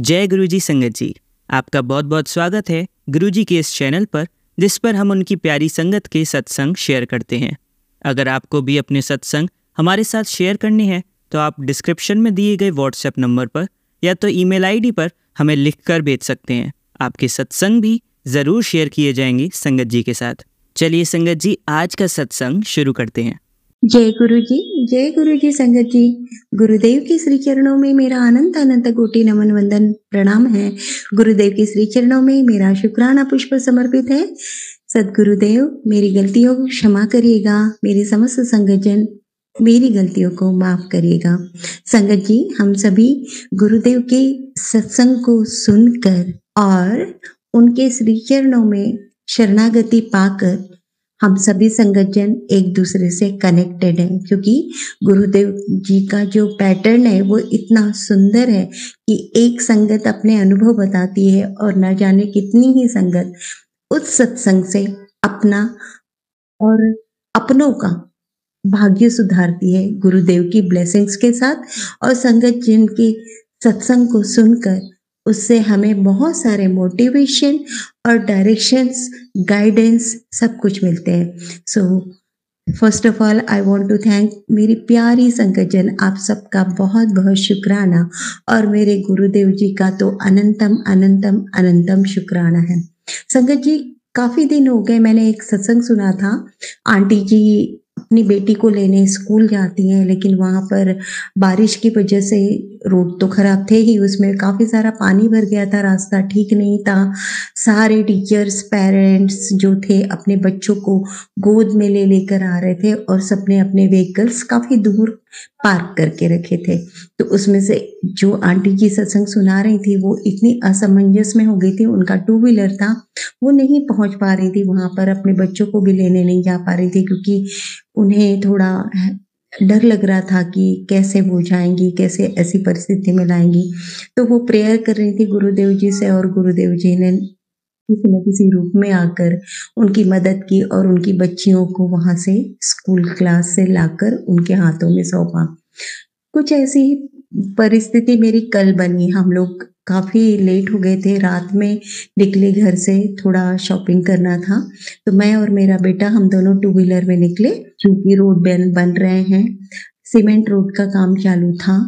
जय गुरुजी संगत जी, आपका बहुत बहुत स्वागत है गुरुजी के इस चैनल पर, जिस पर हम उनकी प्यारी संगत के सत्संग शेयर करते हैं। अगर आपको भी अपने सत्संग हमारे साथ शेयर करने हैं तो आप डिस्क्रिप्शन में दिए गए व्हाट्सएप नंबर पर या तो ईमेल आईडी पर हमें लिखकर भेज सकते हैं। आपके सत्संग भी ज़रूर शेयर किए जाएंगे संगत जी के साथ। चलिए संगत जी, आज का सत्संग शुरू करते हैं। जय गुरु जी संगत जी। गुरुदेव के श्री चरणों में मेरा अनंत अनंत कोटि नमन वंदन प्रणाम है। गुरुदेव के श्री चरणों में मेरा शुक्राना पुष्प समर्पित है। सदगुरुदेव मेरी गलतियों को क्षमा करिएगा, मेरी समस्त संगतजन मेरी गलतियों को माफ करिएगा। संगत जी, हम सभी गुरुदेव के सत्संग को सुनकर और उनके श्री चरणों में शरणागति पाकर हम सभी संगतजन एक दूसरे से कनेक्टेड हैं, क्योंकि गुरुदेव जी का जो पैटर्न है वो इतना सुंदर है कि एक संगत अपने अनुभव बताती है और न जाने कितनी ही संगत उस सत्संग से अपना और अपनों का भाग्य सुधारती है गुरुदेव की ब्लेसिंग्स के साथ। और संगत जिन के सत्संग को सुनकर उससे हमें बहुत सारे मोटिवेशन और डायरेक्शंस, गाइडेंस सब कुछ मिलते हैं। So first of all I want to thank मेरी प्यारी संगतजन, आप सबका बहुत बहुत शुक्राना। और मेरे गुरुदेव जी का तो अनंतम अनंतम अनंतम शुक्राना है। संगत जी, काफी दिन हो गए मैंने एक सत्संग सुना था। आंटी जी अपनी बेटी को लेने स्कूल जाती हैं, लेकिन वहाँ पर बारिश की वजह से रोड तो खराब थे ही, उसमें काफ़ी सारा पानी भर गया था, रास्ता ठीक नहीं था। सारे टीचर्स, पेरेंट्स जो थे अपने बच्चों को गोद में ले लेकर आ रहे थे और सबने अपने व्हीकल्स काफ़ी दूर पार्क करके रखे थे। तो उसमें से जो आंटी जी सत्संग सुना रही थी वो इतनी असमंजस में हो गई थी, उनका टू व्हीलर था, वो नहीं पहुंच पा रही थी वहाँ पर, अपने बच्चों को भी लेने नहीं जा पा रही थी, क्योंकि उन्हें थोड़ा डर लग रहा था कि कैसे वो जाएंगी, कैसे ऐसी परिस्थिति में लाएंगी। तो वो प्रेयर कर रही थी गुरुदेव जी से, और गुरुदेव जी ने किसी न किसी रूप में आकर उनकी मदद की और उनकी बच्चियों को वहां से स्कूल क्लास से लाकर उनके हाथों में सौंपा। कुछ ऐसी परिस्थिति मेरी कल बनी। हम लोग काफ़ी लेट हो गए थे, रात में निकले घर से, थोड़ा शॉपिंग करना था। तो मैं और मेरा बेटा हम दोनों टू व्हीलर में निकले, क्योंकि रोड बन रहे हैं, सीमेंट रोड का काम चालू था।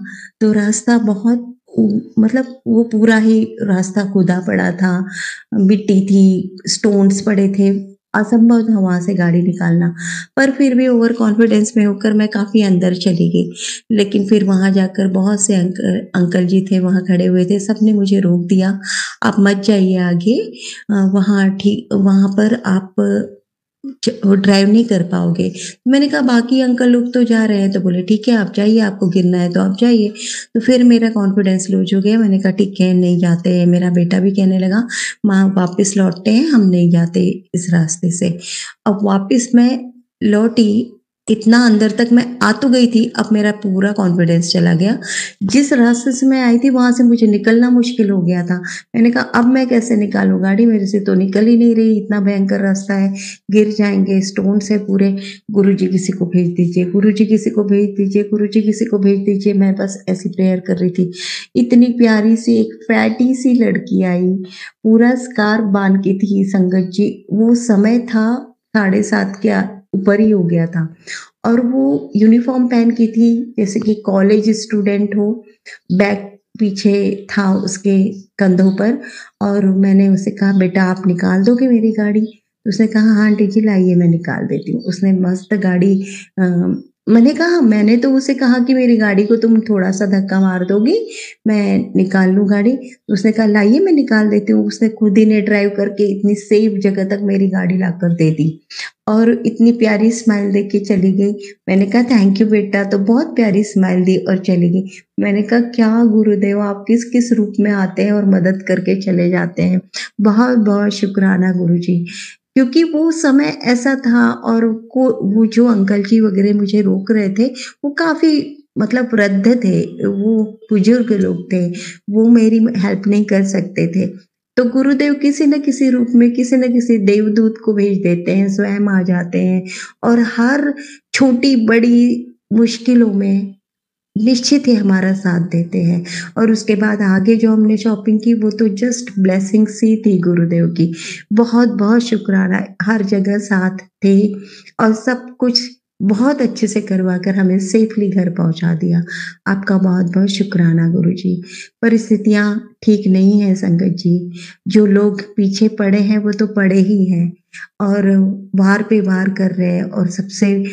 तो रास्ता बहुत मतलब वो पूरा ही रास्ता खुदा पड़ा था, मिट्टी थी, स्टोन्स पड़े थे, असंभव था वहाँ से गाड़ी निकालना। पर फिर भी ओवर कॉन्फिडेंस में होकर मैं काफ़ी अंदर चली गई। लेकिन फिर वहाँ जाकर बहुत से अंकल जी थे वहाँ खड़े हुए थे, सबने मुझे रोक दिया, आप मत जाइए आगे, वहाँ पर आप ड्राइव नहीं कर पाओगे। मैंने कहा बाकी अंकल लोग तो जा रहे हैं, तो बोले ठीक है आप जाइए, आपको गिरना है तो आप जाइए। तो फिर मेरा कॉन्फिडेंस लूज हो गया, मैंने कहा ठीक है नहीं जाते हैं। मेरा बेटा भी कहने लगा माँ वापस लौटते हैं, हम नहीं जाते इस रास्ते से। अब वापस मैं लौटी, इतना अंदर तक मैं आ तो गई थी, अब मेरा पूरा कॉन्फिडेंस चला गया। जिस रास्ते से मैं आई थी वहां से मुझे निकलना मुश्किल हो गया था। मैंने कहा अब मैं कैसे निकालूं गाड़ी, मेरे से तो निकल ही नहीं रही, इतना भयंकर रास्ता है, गिर जाएंगे, स्टोन से पूरे। गुरुजी किसी को भेज दीजिए, गुरुजी किसी को भेज दीजिए, गुरुजी किसी को भेज दीजिए। मैं बस ऐसी प्रेयर कर रही थी। इतनी प्यारी सी एक फैटी सी लड़की आई, पूरा स्कार्फ बांध के थी। संगत जी, वो समय था 7:30 के ऊपर ही हो गया था, और वो यूनिफॉर्म पहन की थी जैसे कि कॉलेज स्टूडेंट हो। बैग पीछे था उसके कंधों पर, और मैंने उसे कहा बेटा आप निकाल दोगे मेरी गाड़ी? उसने कहा हाँ आंटी जी लाइए मैं निकाल देती हूँ। उसने मस्त गाड़ी मैंने तो उसे कहा कि मेरी गाड़ी को तुम थोड़ा सा धक्का मार दोगी, मैं निकाल लूँ गाड़ी। उसने कहा लाइए मैं निकाल देती हूँ। उसने खुद ही ने ड्राइव करके इतनी सेफ जगह तक मेरी गाड़ी लाकर दे दी, और इतनी प्यारी स्माइल देके चली गई। मैंने कहा थैंक यू बेटा, तो बहुत प्यारी स्माइल दी और चली गई। मैंने कहा क्या गुरुदेव, आप किस किस रूप में आते हैं और मदद करके चले जाते हैं। बहुत बहुत शुक्राना गुरुजी, क्योंकि वो समय ऐसा था। और वो जो अंकल जी वगैरह मुझे रोक रहे थे वो काफी मतलब वृद्ध थे, वो बुजुर्ग लोग थे, वो मेरी हेल्प नहीं कर सकते थे। तो गुरुदेव किसी न किसी रूप में किसी न किसी देवदूत को भेज देते हैं, स्वयं आ जाते हैं, और हर छोटी बड़ी मुश्किलों में निश्चित ही हमारा साथ देते हैं। और उसके बाद आगे जो हमने शॉपिंग की वो तो जस्ट ब्लेसिंग्स ही थी गुरुदेव की। बहुत-बहुत शुक्राना, हर जगह साथ थे और सब कुछ बहुत अच्छे से करवा कर हमें सेफली घर पहुँचा दिया। आपका बहुत-बहुत शुक्राना गुरुजी। परिस्थितियाँ ठीक नहीं हैं संगत जी, जो लोग पीछे पड़े हैं वो तो पड़े ही हैं और वार पे वार कर रहे हैं और सबसे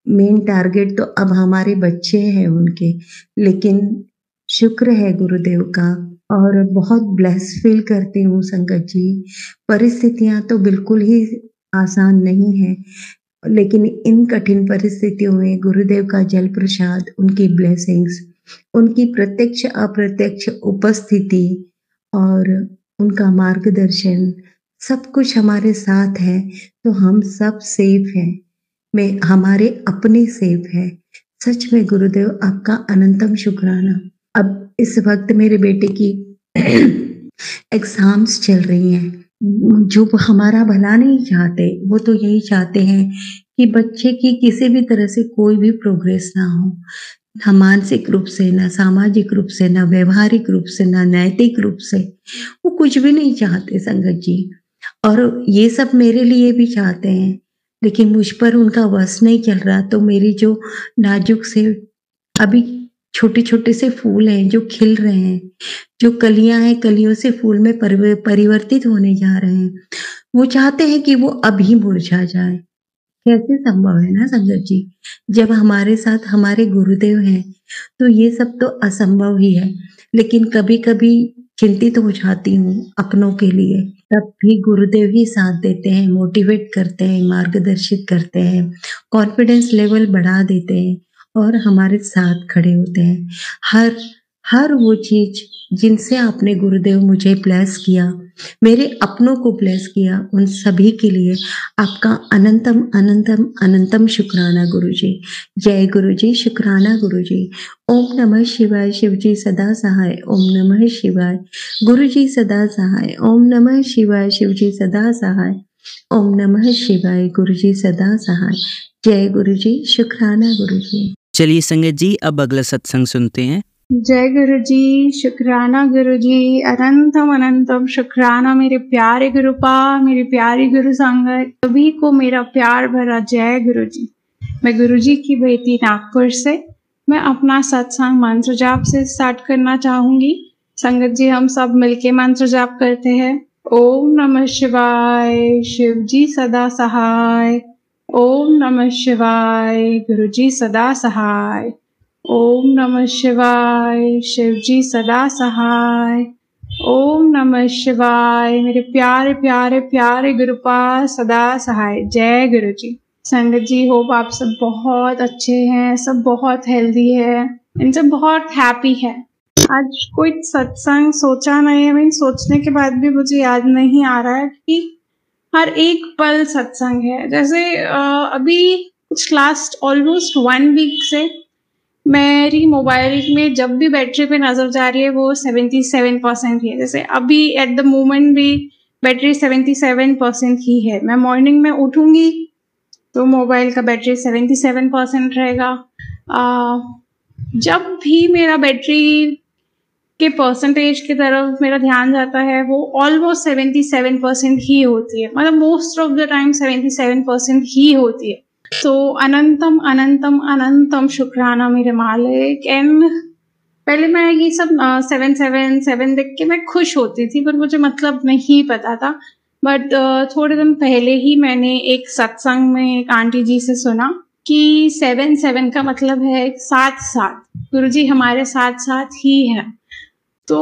मेन टारगेट तो अब हमारे बच्चे हैं उनके। लेकिन शुक्र है गुरुदेव का और बहुत ब्लेस फील करती हूँ संगत जी। परिस्थितियाँ तो बिल्कुल ही आसान नहीं है, लेकिन इन कठिन परिस्थितियों में गुरुदेव का जल प्रसाद, उनकी ब्लेसिंग्स, उनकी प्रत्यक्ष अप्रत्यक्ष उपस्थिति और उनका मार्गदर्शन सब कुछ हमारे साथ है, तो हम सब सेफ हैं। में हमारे अपने सेफ है। सच में गुरुदेव आपका अनंतम शुक्राना। अब इस वक्त मेरे बेटे की एग्जाम्स चल रही हैं। जो हमारा भला नहीं चाहते, वो तो यही चाहते हैं कि बच्चे की किसी भी तरह से कोई भी प्रोग्रेस ना हो, ना मानसिक रूप से, ना सामाजिक रूप से, ना व्यवहारिक रूप से, ना नैतिक रूप से। वो कुछ भी नहीं चाहते संगत जी। और ये सब मेरे लिए भी चाहते हैं, लेकिन मुझ पर उनका वश नहीं चल रहा। तो मेरी जो नाजुक से अभी छोटे-छोटे से फूल हैं जो खिल रहे हैं, जो कलियाँ हैं कलियों से फूल में परिवर्तित होने जा रहे हैं, वो चाहते हैं कि वो अभी मुरझा जाए। कैसे संभव है ना संगत जी? जब हमारे साथ हमारे गुरुदेव हैं, तो ये सब तो असंभव ही है। लेकिन कभी-कभी चिंतित हो जाती हूँ अपनों के लिए, तब भी गुरुदेव ही साथ देते हैं, मोटिवेट करते हैं, मार्गदर्शित करते हैं, कॉन्फिडेंस लेवल बढ़ा देते हैं और हमारे साथ खड़े होते हैं। हर हर वो चीज़ जिनसे आपने गुरुदेव मुझे ब्लेस किया, मेरे अपनों को ब्लेस किया, उन सभी के लिए आपका अनंतम अनंतम अनंतम शुक्राना गुरुजी। जय गुरुजी, शुक्राना गुरुजी। ओम नमः शिवाय, शिवजी सदा सहाय। ओम नमः शिवाय, गुरुजी सदा सहाय। ओम नमः शिवाय, शिवजी सदा सहाय। ओम नमः शिवाय, गुरुजी सदा सहाय। जय गुरुजी, शुक्राना गुरुजी। चलिए संगत जी, अब अगला सत्संग सुनते हैं। जय गुरुजी, शुक्राना गुरुजी, अनंतम अनंतम शुक्राना मेरे प्यारे गुरुपा, मेरी प्यारी गुरु संगत, सभी को मेरा प्यार भरा जय गुरुजी। मैं गुरुजी की बेटी नागपुर से, मैं अपना सत्संग मंत्र जाप से स्टार्ट करना चाहूंगी। संगत जी, हम सब मिलके मंत्र जाप करते हैं। ओम नमः शिवाय, शिव जी सदा सहाय। ओम नमः शिवाय, गुरुजी सदा सहाय। ओम नमः शिवाय, शिव जी सदा सहाय। ओम नमः शिवाय, मेरे प्यारे प्यारे प्यारे गुरुपा सदा सहाय। जय गुरु जी। संगत जी, होप आप सब बहुत अच्छे हैं, सब बहुत हेल्दी है, इन सब बहुत हैप्पी है। आज कोई सत्संग सोचा नहीं है, मैंने सोचने के बाद भी मुझे याद नहीं आ रहा है कि हर एक पल सत्संग है। जैसे अभी कुछ लास्ट ऑलमोस्ट 1 वीक से मेरी मोबाइल में जब भी बैटरी पे नजर जा रही है वो 77% ही है। जैसे अभी एट द मोमेंट भी बैटरी 77% ही है। मैं मॉर्निंग में उठूंगी तो मोबाइल का बैटरी 77% रहेगा। जब भी मेरा बैटरी के परसेंटेज की तरफ मेरा ध्यान जाता है वो ऑलमोस्ट 77% ही होती है, मतलब मोस्ट ऑफ द टाइम 77% ही होती है। तो अनंतम अनंतम अनंतम शुक्राना मेरे मालिक। एंड पहले मैं ये सब 777 देख के मैं खुश होती थी, पर मुझे मतलब नहीं पता था। बट थोड़े दिन पहले ही मैंने एक सत्संग में एक आंटी जी से सुना कि 77 का मतलब है साथ साथ, गुरुजी हमारे साथ साथ ही है। तो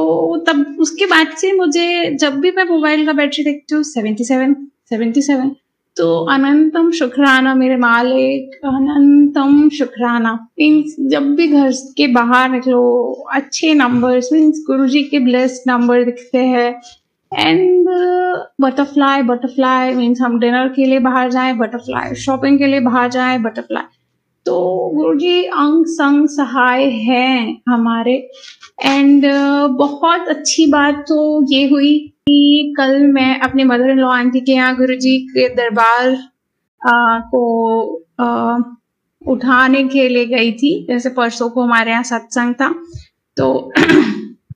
तब उसके बाद से मुझे जब भी मैं मोबाइल का बैटरी देखती हूँ 77, तो अनंतम शुक्राना मेरे मालिक, अनंतम शुक्राना। मीन्स जब भी घर के बाहर निकलो अच्छे नंबर्स, मीन्स गुरुजी के ब्लेस्ड नंबर दिखते हैं। एंड बटरफ्लाई, बटरफ्लाई मीन्स हम डिनर के लिए बाहर जाएं बटरफ्लाई, शॉपिंग के लिए बाहर जाएं बटरफ्लाई। तो गुरुजी अंग संग सहाय हैं हमारे। एंड बहुत अच्छी बात तो ये हुई कि कल मैं अपने मदर इन लॉ आंटी के यहाँ गुरुजी के दरबार को उठाने के लिए गई थी। जैसे परसों को हमारे यहाँ सत्संग था, तो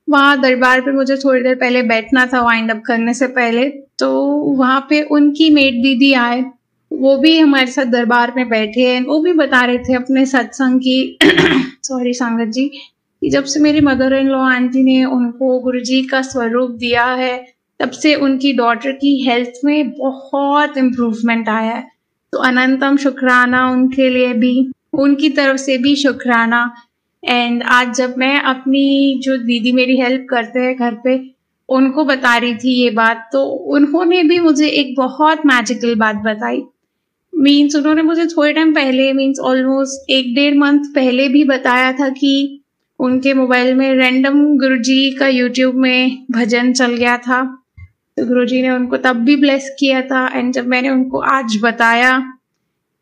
वहाँ दरबार पे मुझे थोड़ी देर पहले बैठना था वाइंड अप करने से पहले। तो वहाँ पे उनकी मेट दीदी आए, वो भी हमारे साथ दरबार में बैठे हैं। वो भी बता रहे थे अपने सत्संग की सॉरी संगत जी, कि जब से मेरी मदर इन लॉ आंटी ने उनको गुरुजी का स्वरूप दिया है, तब से उनकी डॉटर की हेल्थ में बहुत इम्प्रूवमेंट आया है। तो अनंतम शुक्राना उनके लिए भी, उनकी तरफ से भी शुक्राना। एंड आज जब मैं अपनी जो दीदी मेरी हेल्प करते हैं घर पे, उनको बता रही थी ये बात, तो उन्होंने भी मुझे एक बहुत मैजिकल बात बताई। मीन्स उन्होंने मुझे थोड़े टाइम पहले, मीन्स ऑलमोस्ट 1-1.5 मंथ पहले भी बताया था कि उनके मोबाइल में रैंडम गुरुजी का यूट्यूब में भजन चल गया था। तो गुरुजी ने उनको तब भी ब्लेस किया था। एंड जब मैंने उनको आज बताया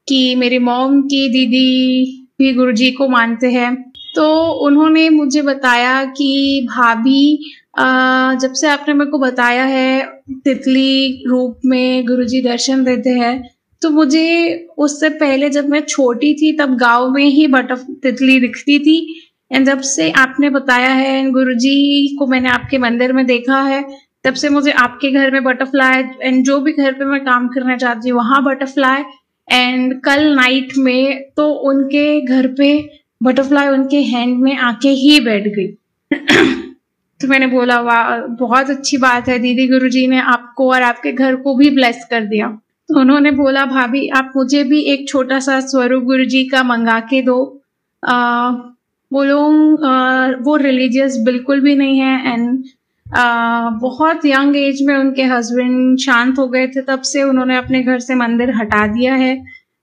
कि मेरी मॉम की दीदी भी गुरुजी को मानते हैं, तो उन्होंने मुझे बताया कि भाभी, जब से आपने मेरे को बताया है तितली रूप में गुरुजी दर्शन देते हैं, तो मुझे उससे पहले जब मैं छोटी थी तब गांव में ही तितली दिखती थी। एंड जब से आपने बताया है गुरुजी को मैंने आपके मंदिर में देखा है, तब से मुझे आपके घर में बटरफ्लाई, एंड जो भी घर पे मैं काम करना चाहती हूँ वहाँ बटरफ्लाई। एंड कल नाइट में तो उनके घर पे बटरफ्लाई उनके हैंड में आके ही बैठ गई। तो मैंने बोला वाह, बहुत अच्छी बात है, दीदी गुरुजी ने आपको और आपके घर को भी ब्लेस कर दिया। तो उन्होंने बोला भाभी आप मुझे भी एक छोटा सा स्वरूप गुरुजी का मंगा के दो। वो लोग वो रिलीजियस बिल्कुल भी नहीं है। एंड बहुत यंग एज में उनके हस्बैंड शांत हो गए थे, तब से उन्होंने अपने घर से मंदिर हटा दिया है।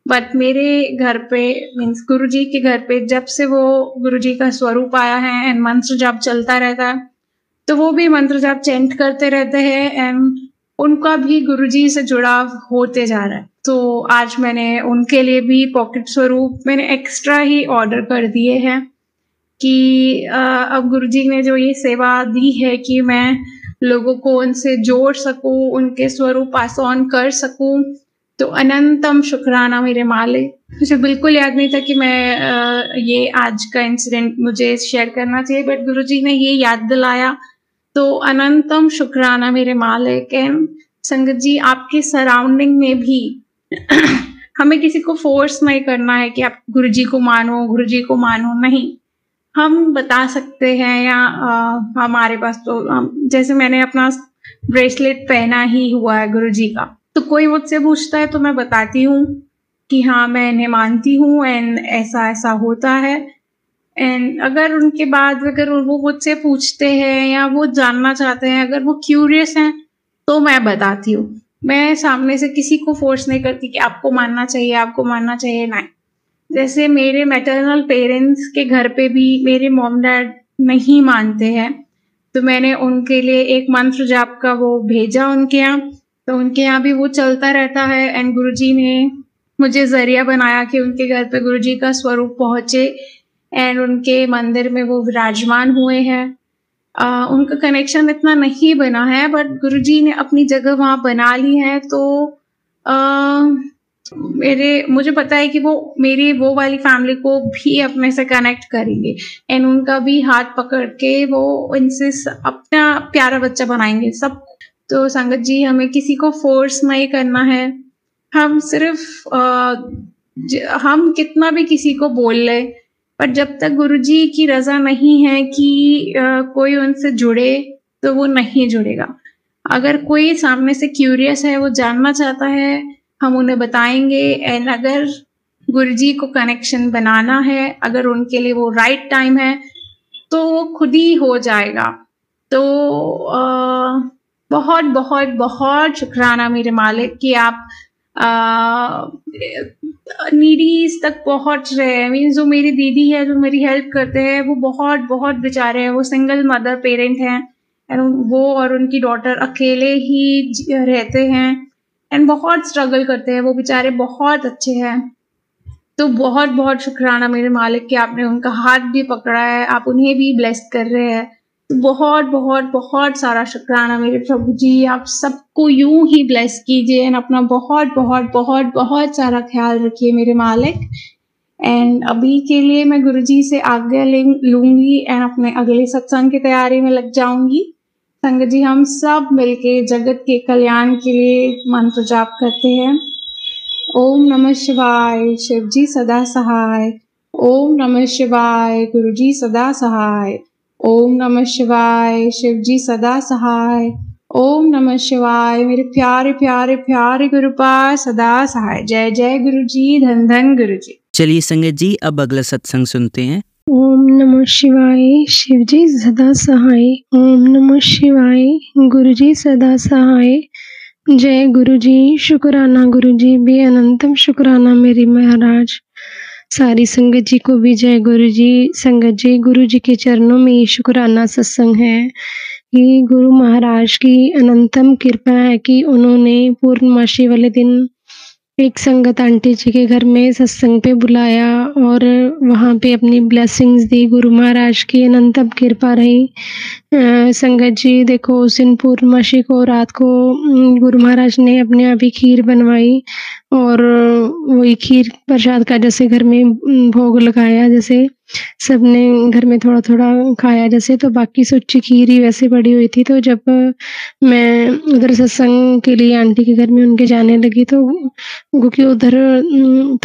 बट मेरे घर पे, मीन्स गुरुजी के घर पे, जब से वो गुरुजी का स्वरूप आया है एंड मंत्र जाप चलता रहता है, तो वो भी मंत्र जाप चेंट करते रहते हैं एंड उनका भी गुरुजी से जुड़ाव होते जा रहा है। तो आज मैंने उनके लिए भी पॉकेट स्वरूप मैंने एक्स्ट्रा ही ऑर्डर कर दिए हैं कि अब गुरुजी ने जो ये सेवा दी है कि मैं लोगों को उनसे जोड़ सकूं, उनके स्वरूप पास ऑन कर सकूं, तो अनंतम शुक्राना मेरे मालिक। मुझे बिल्कुल याद नहीं था कि मैं ये आज का इंसिडेंट मुझे शेयर करना चाहिए, बट गुरुजी ने ये याद दिलाया, तो अनंतम शुक्राना मेरे मालिक। एंड संगत जी, आपके सराउंडिंग में भी हमें किसी को फोर्स नहीं करना है कि आप गुरुजी को मानो, गुरुजी को मानो, नहीं। हम बता सकते हैं, या हमारे पास तो जैसे मैंने अपना ब्रेसलेट पहना ही हुआ है गुरुजी का, तो कोई मुझसे पूछता है तो मैं बताती हूँ कि हाँ मैं इन्हें मानती हूँ एंड ऐसा ऐसा होता है। एंड अगर उनके बाद अगर वो मुझसे पूछते हैं या वो जानना चाहते हैं, अगर वो क्यूरियस हैं, तो मैं बताती हूँ। मैं सामने से किसी को फोर्स नहीं करती कि आपको मानना चाहिए, आपको मानना चाहिए, नहीं। जैसे मेरे मैटरनल पेरेंट्स के घर पे भी मेरे मॉम डैड नहीं मानते हैं, तो मैंने उनके लिए एक मंत्र जाप का वो भेजा उनके यहाँ, तो उनके यहाँ भी वो चलता रहता है। एंड गुरुजी ने मुझे जरिया बनाया कि उनके घर पे गुरुजी का स्वरूप पहुँचे एंड उनके मंदिर में वो विराजमान हुए हैं। उनका कनेक्शन इतना नहीं बना है, बट गुरुजी ने अपनी जगह वहाँ बना ली है। तो मुझे पता है कि वो मेरी वो वाली फैमिली को भी अपने से कनेक्ट करेंगे एंड उनका भी हाथ पकड़ के वो इनसे अपना प्यारा बच्चा बनाएंगे सब। तो संगत जी, हमें किसी को फोर्स नहीं करना है। हम सिर्फ हम कितना भी किसी को बोल ले, पर जब तक गुरुजी की रजा नहीं है कि कोई उनसे जुड़े, तो वो नहीं जुड़ेगा। अगर कोई सामने से क्यूरियस है, वो जानना चाहता है, हम उन्हें बताएंगे। एंड अगर गुरुजी को कनेक्शन बनाना है, अगर उनके लिए वो राइट टाइम है, तो वो खुद ही हो जाएगा। तो बहुत बहुत बहुत शुक्राना मेरे मालिक कि आप नीडीज तक पहुंच रहे हैं। मीन्स जो मेरी दीदी है, जो मेरी हेल्प करते हैं, वो बहुत बहुत बेचारे हैं, वो सिंगल मदर पेरेंट हैं एंड वो और उनकी डॉटर अकेले ही रहते हैं एंड बहुत स्ट्रगल करते हैं। वो बेचारे बहुत अच्छे हैं। तो बहुत बहुत शुक्राना मेरे मालिक कि आपने उनका हाथ भी पकड़ा है, आप उन्हें भी ब्लेस कर रहे हैं। तो बहुत बहुत बहुत सारा शुक्राना मेरे प्रभु जी। आप सबको यूं ही ब्लेस कीजिए एंड अपना बहुत बहुत बहुत बहुत सारा ख्याल रखिए मेरे मालिक। एंड अभी के लिए मैं गुरुजी से आज्ञा लूंगी एंड अपने अगले सत्संग की तैयारी में लग जाऊंगी। संगत जी, हम सब मिलके जगत के कल्याण के लिए मंत्र जाप करते हैं। ओम नमः शिवाय, शिव जी सदा सहाय। ओम नमः शिवाय, गुरु जी सदा सहाय। ओम नमः शिवाय, शिव जी सदा सहाय। ओम नमः शिवाय, मेरे प्यारे प्यारे प्यारे गुरुपाद सदा सहाय। जय जय गुरु जी, धन धन गुरु जी। चलिए संगत जी, अब अगला सत्संग सुनते हैं। ओम नमः शिवाय, शिव जी सदा सहाय। ओम नमः शिवाय, गुरु जी सदा सहाय। जय गुरु जी, शुक्राना गुरु जी, भी अनंतम शुक्राना मेरे महाराज। सारी संगत जी को भी जय गुरु जी। संगत जी, गुरु जी के चरणों में ये शुक्राना सत्संग है कि गुरु महाराज की अनंतम कृपा है कि उन्होंने पूर्णमासी वाले दिन एक संगत आंटी जी के घर में सत्संग पे बुलाया और वहाँ पे अपनी ब्लेसिंग्स दी। गुरु महाराज की अनंतम कृपा रही। संगत जी देखो, उस दिन पूर्णमासी को रात को गुरु महाराज ने अपने आप ही खीर बनवाई और वही खीर प्रसाद का जैसे घर में भोग लगाया, जैसे सबने घर में थोड़ा थोड़ा खाया जैसे, तो बाकी सच्ची खीर ही वैसे पड़ी हुई थी। तो जब मैं उधर सत्संग के लिए आंटी के घर में उनके जाने लगी तो क्योंकि उधर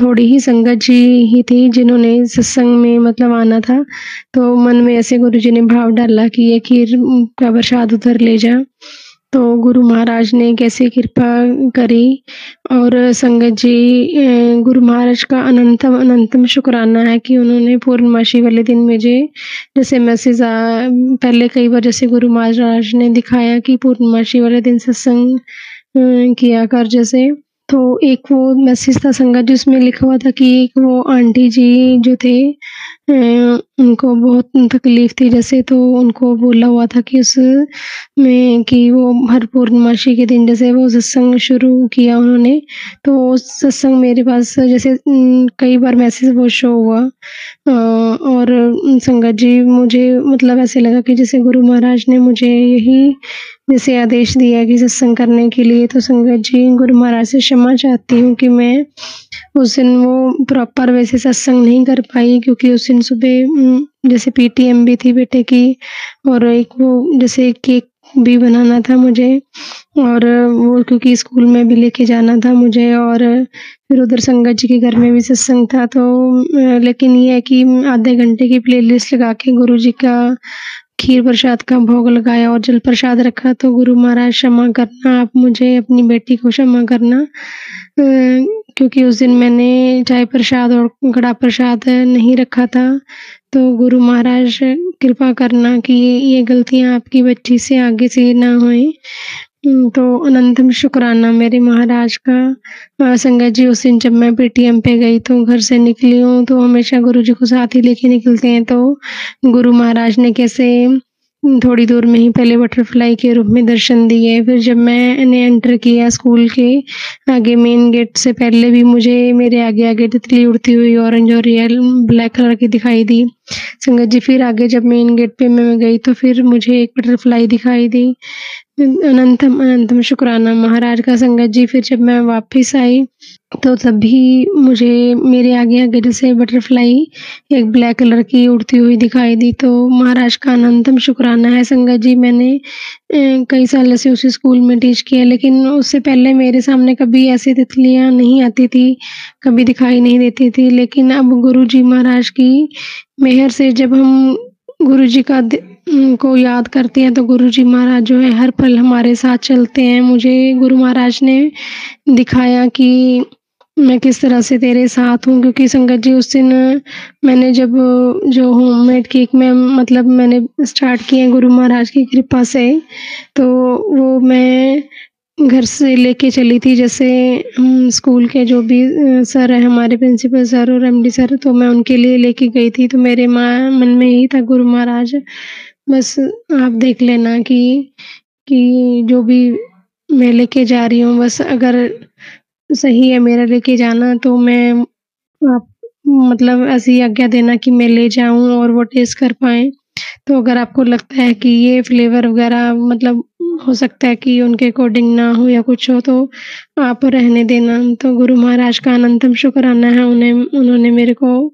थोड़ी ही संगत जी ही थी जिन्होंने सत्संग में मतलब आना था, तो मन में ऐसे गुरु जी ने भाव डाला कि ये खीर का प्रसाद उधर ले जा। तो गुरु महाराज ने कैसे कृपा करी। और संगत जी, गुरु महाराज का अनंतम अनंतम शुक्राना है कि उन्होंने पूर्णमासी वाले दिन मुझे जैसे मैसेज पहले कई बार जैसे गुरु महाराज ने दिखाया कि पूर्णमासी वाले दिन सत्संग किया कर जैसे, तो एक वो मैसेज था संगत जी, उसमें लिखा हुआ था कि एक वो आंटी जी जो थे उनको बहुत तकलीफ थी जैसे, तो उनको बोला हुआ था कि उसमें कि वो हर पूर्णमासी के दिन जैसे वो सत्संग शुरू किया उन्होंने, तो सत्संग मेरे पास जैसे कई बार मैसेज वो शो हुआ। और संगत जी, मुझे मतलब ऐसे लगा कि जैसे गुरु महाराज ने मुझे यही जैसे आदेश दिया कि सत्संग करने के लिए। तो संगत जी, गुरु महाराज से क्षमा चाहती हूँ कि मैं उस दिन वो प्रॉपर वैसे सत्संग नहीं कर पाई, क्योंकि उस दिन सुबह जैसे पीटीएम भी थी बेटे की और एक वो जैसे केक भी बनाना था मुझे, और वो क्योंकि स्कूल में भी लेके जाना था मुझे, और फिर उधर संगत जी के घर में भी सत्संग था। तो लेकिन ये है कि आधे घंटे की प्लेलिस्ट लगा के गुरु जी का खीर प्रसाद का भोग लगाया और जल प्रसाद रखा। तो गुरु महाराज क्षमा करना, आप मुझे अपनी बेटी को क्षमा करना, क्योंकि उस दिन मैंने चाय प्रसाद और कड़ा प्रसाद नहीं रखा था। तो गुरु महाराज कृपा करना कि ये गलतियां आपकी बच्ची से आगे से ना होए। तो अनंतम शुक्राना मेरे महाराज का। संगत जी, उस दिन जब मैं पेटीएम पे गई तो घर से निकली हूँ तो हमेशा गुरु जी को साथ ही लेके निकलते हैं। तो गुरु महाराज ने कैसे थोड़ी दूर में ही पहले बटरफ्लाई के रूप में दर्शन दिए। फिर जब मैंने एंटर किया स्कूल के आगे मेन गेट से पहले भी मुझे मेरे आगे आगे तितली उड़ती हुई ऑरेंज और रियल ब्लैक कलर की दिखाई दी। संगत जी, फिर आगे जब मेन गेट पे मैं गई तो फिर मुझे एक बटरफ्लाई दिखाई दी। अनंतम अनंतम शुक्राना महाराज का। संगत जी, फिर जब मैं वापस आई तो तभी मुझे मेरे आगे आगे जैसे बटरफ्लाई एक ब्लैक कलर की उड़ती हुई दिखाई दी। तो महाराज का अनंतम शुक्राना है। संगत जी, मैंने कई साल से उसी स्कूल में टीच किया, लेकिन उससे पहले मेरे सामने कभी ऐसी तितलियां नहीं आती थी, कभी दिखाई नहीं देती थी। लेकिन अब गुरु जी महाराज की मेहर से जब हम गुरु जी को याद करते हैं तो गुरु जी महाराज जो है हर पल हमारे साथ चलते हैं। मुझे गुरु महाराज ने दिखाया कि मैं किस तरह से तेरे साथ हूँ, क्योंकि संगत जी, उस दिन मैंने जब जो होममेड केक में मतलब मैंने स्टार्ट किया गुरु महाराज की कृपा से, तो वो मैं घर से लेके चली थी जैसे स्कूल के जो भी सर है हमारे प्रिंसिपल सर और एमडी सर, तो मैं उनके लिए लेके गई थी। तो मेरे मन में ही था गुरु महाराज बस आप देख लेना कि जो भी मैं लेके जा रही हूँ, बस अगर सही है मेरा लेके जाना तो मैं आप मतलब ऐसी आज्ञा देना कि मैं ले जाऊं और वो टेस्ट कर पाए। तो अगर आपको लगता है कि ये फ्लेवर वगैरह मतलब हो सकता है कि उनके अकॉर्डिंग ना हो या कुछ हो, तो आप रहने देना। तो गुरु महाराज का अनंतम शुक्राना है, उन्होंने मेरे को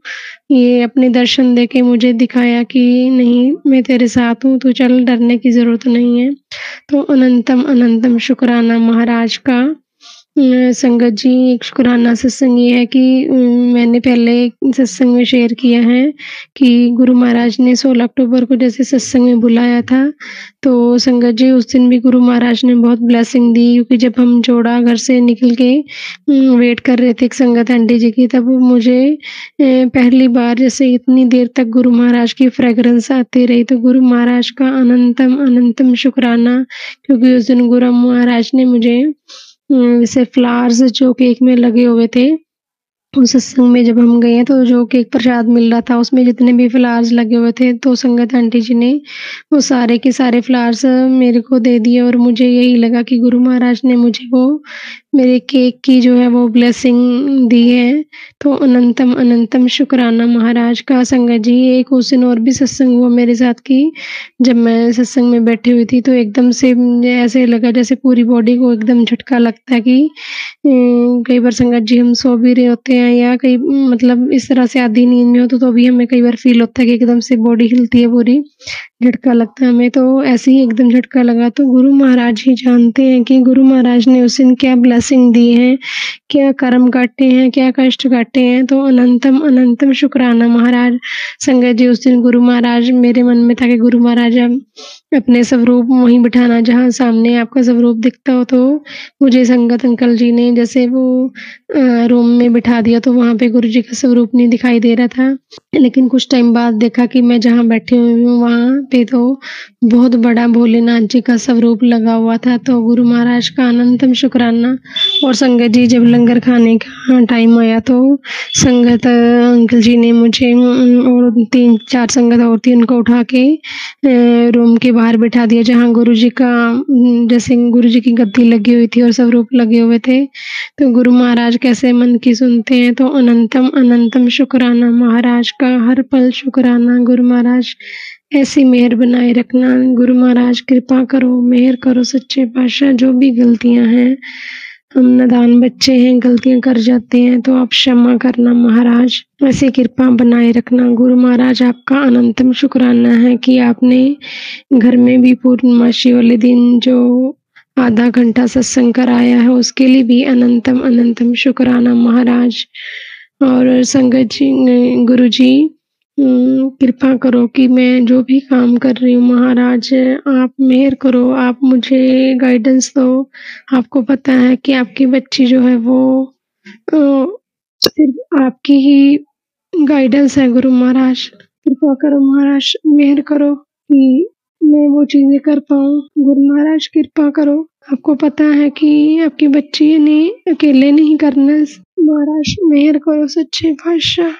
ये अपने दर्शन देके मुझे दिखाया कि नहीं, मैं तेरे साथ हूँ, तू चल, डरने की ज़रूरत नहीं है। तो अनंतम अनंतम शुक्राना महाराज का। संगत जी, एक शुक्राना सत्संग ये है कि मैंने पहले सत्संग में शेयर किया है कि गुरु महाराज ने 16 अक्टूबर को जैसे सत्संग में बुलाया था, तो संगत जी उस दिन भी गुरु महाराज ने बहुत ब्लेसिंग दी, क्योंकि जब हम जोड़ा घर से निकल के वेट कर रहे थे एक संगत आंटी जी की, तब मुझे पहली बार जैसे इतनी देर तक गुरु महाराज की फ्रेगरेंस आती रही। तो गुरु महाराज का अनंतम अनंतम शुक्राना, क्योंकि उस दिन गुरु महाराज ने मुझे जैसे फ्लावर्स जो केक में लगे हुए थे, उस सत्संग में जब हम गए तो जो केक प्रसाद मिल रहा था उसमें जितने भी फ्लावर्स लगे हुए थे, तो संगत आंटी जी ने वो सारे के सारे फ्लावर्स मेरे को दे दिए, और मुझे यही लगा कि गुरु महाराज ने मुझे वो मेरे केक की जो है वो ब्लेसिंग दी है। तो अनंतम अनंतम शुक्राना महाराज का। संगत जी, एक उस दिन और भी सत्संग हुआ मेरे साथ की जब मैं सत्संग में बैठी हुई थी, तो एकदम से मुझे ऐसे लगा जैसे पूरी बॉडी को एकदम झटका लगता है कि कई बार संगत जी हम सो भी रहे होते हैं या कई मतलब इस तरह से आधी नींद में हो तो भी हमें कई बार फील होता है कि एकदम से बॉडी हिलती है, पूरी झटका लगता है हमें। तो ऐसे ही एकदम झटका लगा। तो गुरु महाराज ही जानते हैं कि गुरु महाराज ने उस दिन क्या ब्लेसिंग दी है, क्या कर्म काटे हैं, क्या कष्ट काटे हैं। तो अनंतम अनंतम शुक्राना महाराज। संगत जी, उस दिन गुरु महाराज, मेरे मन में था कि गुरु महाराज अपने स्वरूप वहीं बिठाना जहाँ सामने आपका स्वरूप दिखता हो। तो मुझे संगत अंकल जी ने जैसे वो रूम में बिठा दिया, तो वहाँ पे गुरु जी का स्वरूप नहीं दिखाई दे रहा था, लेकिन कुछ टाइम बाद देखा कि मैं जहाँ बैठी हुई हूँ वहाँ पे तो बहुत बड़ा भोलेनाथ जी का स्वरूप लगा हुआ था। तो गुरु महाराज का अनंतम शुक्राना। और संगत जी, जब लंगर खाने का टाइम आया तो संगत अंकल जी ने मुझे और 3-4 संगत और थी, उनको उठा के रूम के बाहर बिठा दिया जहाँ गुरु जी का जैसे गुरु जी की गद्दी लगी हुई थी और स्वरूप लगे हुए थे। तो गुरु महाराज कैसे मन की सुनते हैं। तो अनंतम अनंतम शुक्राना महाराज का, हर पल शुक्राना। गुरु महाराज ऐसी मेहर बनाए रखना। गुरु महाराज कृपा करो, मेहर करो सच्चे पातशाह। जो भी गलतियां हैं, हम नादान बच्चे हैं, गलतियां कर जाते हैं, तो आप क्षमा करना महाराज, ऐसी कृपा बनाए रखना। गुरु महाराज, आपका अनंतम शुक्राना है कि आपने घर में भी पूर्णमासी वाले दिन जो आधा घंटा सत्संग कराया है, उसके लिए भी अनंतम अनंतम शुक्राना महाराज। और संगत जी, गुरु जी कृपा करो कि मैं जो भी काम कर रही हूँ महाराज, आप मेहर करो, आप मुझे गाइडेंस दो। आपको पता है कि आपकी बच्ची जो है वो सिर्फ आपकी ही गाइडेंस है। गुरु महाराज कृपा करो महाराज, मेहर करो कि मैं वो चीजें कर पाऊँ। गुरु महाराज कृपा करो। आपको पता है कि आपकी बच्ची ने अकेले नहीं करना। महाराज मेहर करो सच्चे पातशाह,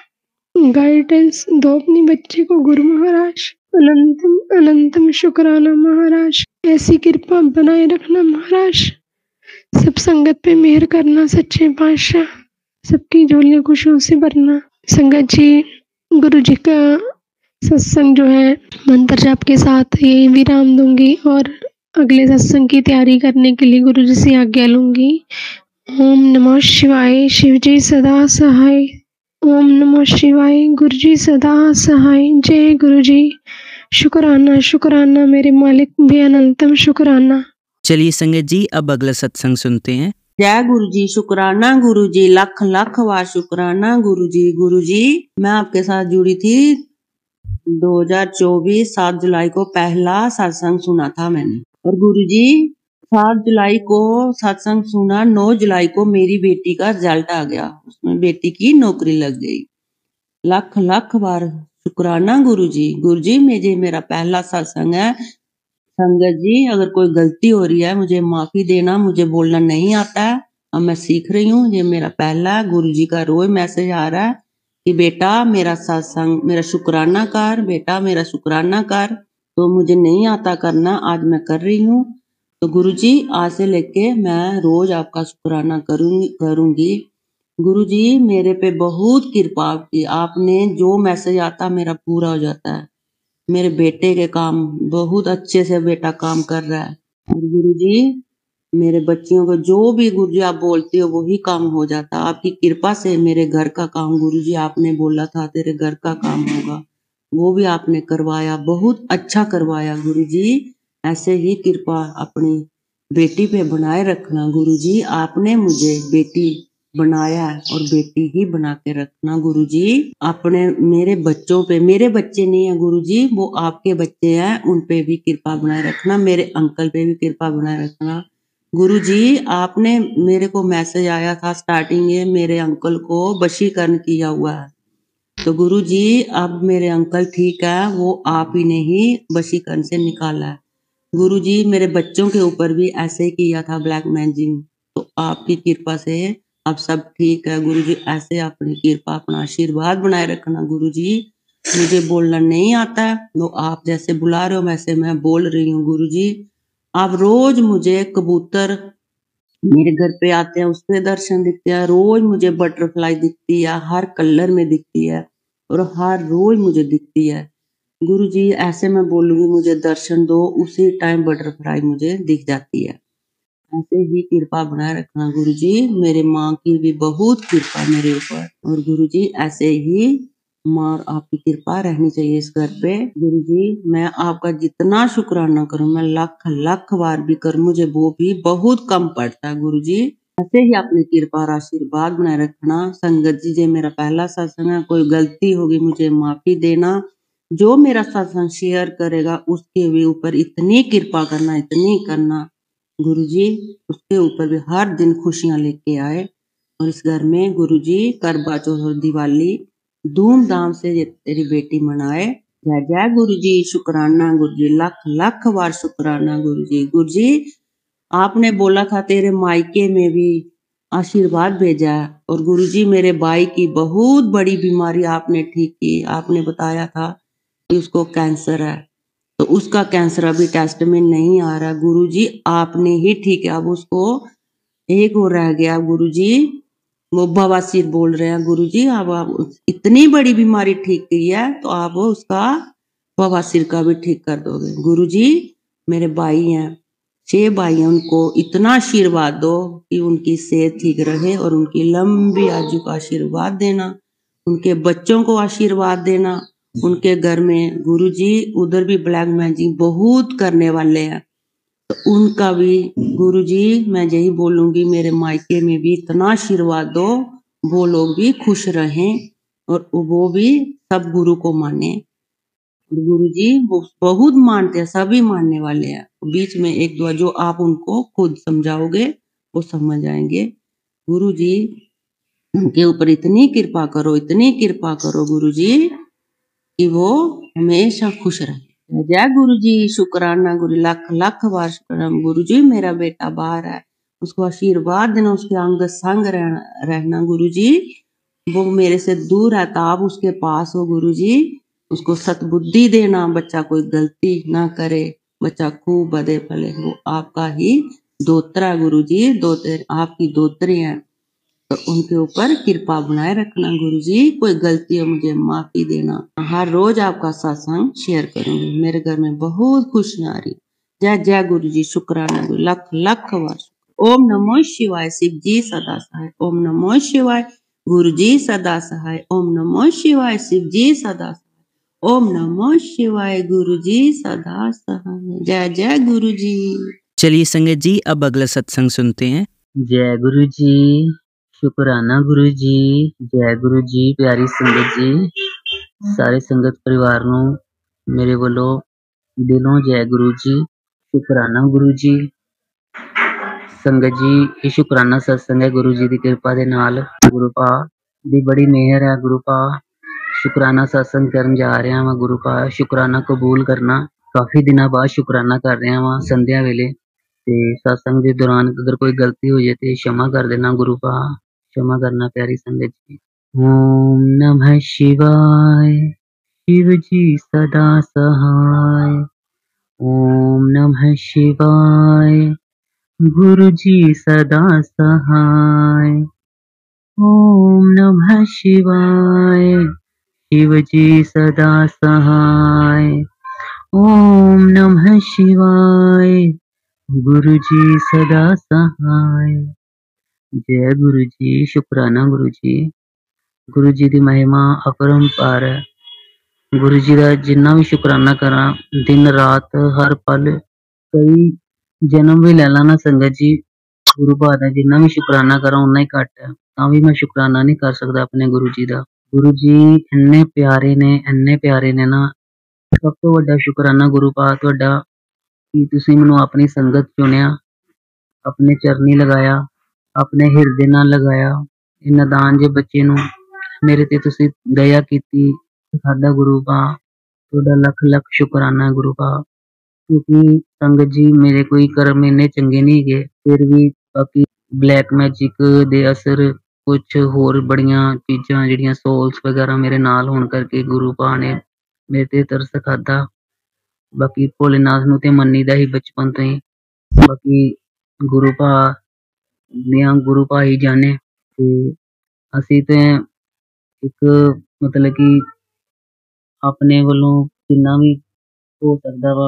गाइडेंस दो अपनी बच्चे को। गुरु महाराज अनंतम अनंतम शुक्राना महाराज, ऐसी कृपा बनाए रखना महाराज। सब संगत पे मेहर करना सच्चे पातशाह, सबकी झोलियां खुशियों से भरना। संगत जी, गुरु जी का सत्संग जो है मंत्र जाप के साथ यही विराम दूंगी और अगले सत्संग की तैयारी करने के लिए गुरु जी से आज्ञा लूंगी। ओम नमः शिवाय। शिव जी सदा सहाय। ओम नमः शिवाय। गुरु जी सदा सहाय। जय गुरु जी। शुक्राना शुक्राना मेरे मालिक, भी अनंतम शुक्राना। चलिए संगत जी, अब अगला सत्संग सुनते हैं। जय गुरु जी। शुक्राना गुरु जी, लख लख वार शुक्राना गुरु जी। गुरु जी, मैं आपके साथ जुड़ी थी 2024 7 जुलाई को पहला सत्संग सुना था मैंने, और गुरु जी 7 जुलाई को सत्संग सुना। 9 जुलाई को मेरी बेटी का रिजल्ट आ गया, उसमें बेटी की नौकरी लग गई। लख लख बार शुक्राना गुरु जी। गुरु जी, मुझे मेरा पहला सत्संग है। संगत जी, अगर कोई गलती हो रही है मुझे माफी देना, मुझे बोलना नहीं आता है, अब मैं सीख रही हूँ। ये मेरा पहला गुरु जी का रोज मैसेज आ रहा है कि बेटा मेरा सत्संग, मेरा शुक्राना कर, बेटा मेरा शुक्राना कर। तो मुझे नहीं आता करना, आज मैं कर रही हूँ। तो गुरु जी, आज से लेके मैं रोज आपका शुक्राना करूंगी। गुरु जी, मेरे पे बहुत कृपा की, आपने जो मैसेज आता मेरा पूरा हो जाता है। मेरे बेटे के काम बहुत अच्छे से बेटा काम कर रहा है। और गुरुजी मेरे बच्चियों को जो भी गुरुजी आप बोलते हो वही काम हो जाता। आपकी कृपा से मेरे घर का काम, गुरुजी आपने बोला था तेरे घर का काम होगा, वो भी आपने करवाया, बहुत अच्छा करवाया गुरुजी। ऐसे ही कृपा अपनी बेटी पे बनाए रखना गुरुजी। आपने मुझे बेटी बनाया है और बेटी ही बना के रखना गुरुजी। अपने मेरे बच्चों पे, मेरे बच्चे नहीं है गुरुजी, वो आपके बच्चे हैं, उन पे भी कृपा बनाए रखना। मेरे अंकल पे भी कृपा बनाए रखना गुरुजी। आपने मेरे को मैसेज आया था स्टार्टिंग में, मेरे अंकल को वशीकरण किया हुआ है, तो गुरुजी अब मेरे अंकल ठीक है, वो आप ही ने ही वशीकरण से निकाला है गुरुजी। मेरे बच्चों के ऊपर भी ऐसे ही किया था ब्लैक मैजिक, तो आपकी कृपा से अब सब ठीक है गुरुजी। ऐसे अपनी कृपा अपना आशीर्वाद बनाए रखना गुरुजी। मुझे बोलना नहीं आता है, तो आप जैसे बुला रहे हो वैसे मैं बोल रही हूँ गुरुजी। आप रोज मुझे कबूतर मेरे घर पे आते हैं, उस पे दर्शन दिखते हैं, रोज मुझे बटरफ्लाई दिखती है, हर कलर में दिखती है और हर रोज मुझे दिखती है गुरुजी। ऐसे मैं बोलूंगी मुझे दर्शन दो, उसी टाइम बटरफ्लाई मुझे दिख जाती है। ऐसे ही कृपा बनाए रखना गुरुजी। मेरे माँ की भी बहुत कृपा मेरे ऊपर, और गुरुजी ऐसे ही माँ और आपकी कृपा रहनी चाहिए इस घर पे गुरुजी। मैं आपका जितना शुक्राना करूं, मैं लाख लाख बार भी करूं, मुझे वो भी बहुत कम पड़ता है गुरुजी। ऐसे ही अपनी कृपा और आशीर्वाद बनाए रखना। संगत जी, ये मेरा पहला सत्संग है, कोई गलती होगी मुझे माफी देना। जो मेरा सत्संग शेयर करेगा उसके भी ऊपर इतनी कृपा करना, इतनी करना गुरुजी, उसके ऊपर भी हर दिन खुशियां लेके आए। और इस घर में गुरुजी करवा चौथ और दिवाली धूमधाम से ये तेरी बेटी मनाए। जय जय गुरुजी, शुक्राना गुरुजी, लाख लाख बार शुक्राना गुरुजी। गुरुजी आपने बोला था तेरे मायके में भी आशीर्वाद भेजा है, और गुरुजी मेरे भाई की बहुत बड़ी बीमारी आपने ठीक की। आपने बताया था कि उसको कैंसर है, तो उसका कैंसर अभी टेस्ट में नहीं आ रहा गुरुजी, आपने ही ठीक है। अब उसको एक और रह गया गुरुजी, वो बवासीर बोल रहे हैं गुरुजी। अब आप इतनी बड़ी बीमारी ठीक की है, तो आप उसका बवासीर का भी ठीक कर दोगे गुरुजी। मेरे भाई हैं, 6 भाई हैं, उनको इतना आशीर्वाद दो कि उनकी सेहत ठीक रहे और उनकी लंबी आयु का आशीर्वाद देना। उनके बच्चों को आशीर्वाद देना। उनके घर में गुरुजी उधर भी ब्लैक मैजिक बहुत करने वाले हैं, तो उनका भी गुरुजी मैं यही बोलूंगी, मेरे मायके में भी इतना आशीर्वाद दो, वो लोग भी खुश रहें और वो भी सब गुरु को माने। गुरुजी वो बहुत मानते हैं, सभी मानने वाले हैं। बीच में एक दो जो आप उनको खुद समझाओगे वो समझ आएंगे गुरुजी। उनके ऊपर इतनी कृपा करो, इतनी कृपा करो गुरुजी कि वो हमेशा खुश रहे। जय गुरुजी, शुक्राना गुरु, लाख लाख बार शुक्राना गुरुजी। मेरा बेटा बाहर है, उसको आशीर्वाद देना, उसके अंग संग रहना गुरुजी। वो मेरे से दूर है, तो आप उसके पास हो गुरुजी। उसको सतबुद्धि देना, बच्चा कोई गलती ना करे, बच्चा खूब बदे फले। वो आपका ही दोतरा गुरुजी, दोतर आपकी दोतरी है, तो उनके ऊपर कृपा बनाए रखना गुरुजी। कोई गलती हो मुझे माफी देना। हर रोज आपका सत्संग शेयर करूंगी, मेरे घर में बहुत खुशियां आ रही। जय जय गुरुजी, शुक्राना गुरु, लख लख बार। ओम नमो शिवाय, शिव जी सदा सहाय। ओम नमो शिवाय, गुरु जी सदा सहाय। ओम नमो शिवाय, शिव जी सदा सहाय। ओम नमो शिवाय, गुरु जी सदा सहाय। जय जय गुरु जी। चलिए संगत जी, अब अगला सत्संग सुनते हैं। जय गुरु जी, शुक्राना गुरु जी। जय गुरु जी। प्यारी संगत जी, सारे संगत परिवार ਨੂੰ ਮੇਰੇ ਵੱਲੋਂ ਦਿਲੋਂ ਜੈ ਗੁਰੂ ਜੀ, ਸ਼ੁਕਰਾਨਾ ਗੁਰੂ ਜੀ। ਸੰਗਤ ਜੀ, ਇਹ ਸ਼ੁਕਰਾਨਾ ਸਤਸੰਗ ਹੈ ਗੁਰੂ ਜੀ ਦੀ ਕਿਰਪਾ ਦੇ ਨਾਲ। ਗੁਰੂ ਪਾ ਦੀ ਬੜੀ ਮਿਹਰ ਹੈ। ਗੁਰੂ ਪਾ ਸ਼ੁਕਰਾਨਾ ਸਤਸੰਗ ਕਰਨ ਜਾ ਰਿਹਾ ਵਾਂ। ਗੁਰੂ ਪਾ ਸ਼ੁਕਰਾਨਾ ਕਬੂਲ ਕਰਨਾ। ਕਾਫੀ ਦਿਨਾਂ ਬਾਅਦ ਸ਼ੁਕਰਾਨਾ ਕਰ ਰਿਹਾ ਵਾਂ ਸੰਧਿਆ ਵੇਲੇ, ਤੇ सत्संग के दौरान अगर कोई गलती हो जाए तो क्षमा कर देना गुरु पा, क्षमा करना प्यारी संगत जी। ओम नमः शिवाय, शिव जी सदा सहाय। ओम नमः शिवाय, गुरु जी सदा सहाय। ओम नमः शिवाय, शिव जी सदा सहाय। ओम नमः शिवाय। गुरु जी सदा सहाय। जय गुरु जी। शुकराना गुरु जी। गुरु जी की महिमा अपरंपार है। गुरु जी का जिन्ना भी शुकराना करा दिन रात हर पल, कई जन्म भी ले ला ना संगत जी, गुरु भादा जिन्ना भी शुकराना करा उन्ना ही घट है। तां भी मैं शुकराना नहीं कर सकता अपने गुरु जी का। गुरु जी इन्ने प्यारे ने ना। सब तो वड्डा शुकराना गुरु पा तुहाडा कि तुसीं मैनूं अपनी संगत चुनिया, अपने चरनी लगाया, अपने हिरदे नाल लगाया। इह नादान जे बच्चे नूं मेरे ते तुसीं दया कीती, साडा गुरु पा तुहाडा लख लख शुकराना है गुरु पा। क्योंकि संगत जी मेरे कोई कर्म इन्ने चंगे नहीं हैगे, फिर भी बाकी ब्लैक मैजिक दे असर, कुछ होर बड़ियां चीजां जिहड़ियां सोल्स वगैरह मेरे नाल होण करके गुरु पा ने मेरे ते तरस खादा। बाकी भोलेनाथ नूं ते मन्नीदा ही बचपन तो ही। बाकी गुरु भा दियां गुरु भा ही जाने। ते असीं ते एक मतलब कि अपने वल्लों जिन्ना भी हो सकदा वा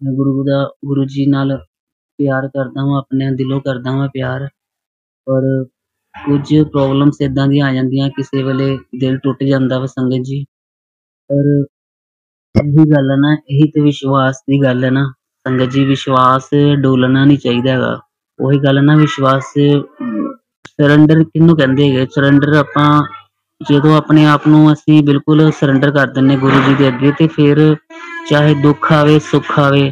मैं गुरु जी नाल प्यार करदा वां, अपने दिलों करदा वां प्यार। पर कुछ प्रॉब्लम्स इदां ਦੀਆਂ आ ਜਾਂਦੀਆਂ, ਕਿਸੇ ਵੇਲੇ दिल टुट ਜਾਂਦਾ ਵਾ संगत जी। पर ਇਹੀ ਗੱਲ ਹੈ ਨਾ, ਇਹੀ ਤੇ ਵਿਸ਼ਵਾਸ ਦੀ ਗੱਲ ਹੈ ਨਾ ਸੰਗਤ ਜੀ। ਵਿਸ਼ਵਾਸ ਡੋਲਣਾ ਨਹੀਂ ਚਾਹੀਦਾ ਹੈਗਾ। ਉਹੀ ਗੱਲ ਹੈ ਨਾ, ਵਿਸ਼ਵਾਸ ਸਰੈਂਡਰ ਕਿਹਨੂੰ ਕਹਿੰਦੇ ਹੈਗੇ। ਸਰੈਂਡਰ ਆਪਾਂ ਜਦੋਂ ਆਪਣੇ ਆਪ ਨੂੰ ਅਸੀਂ ਬਿਲਕੁਲ ਸਰੈਂਡਰ ਕਰ ਦਿੰਨੇ ਗੁਰੂ ਜੀ ਦੇ ਅੱਗੇ, ਤੇ ਫਿਰ ਚਾਹੇ ਦੁੱਖ ਆਵੇ ਸੁੱਖ ਆਵੇ,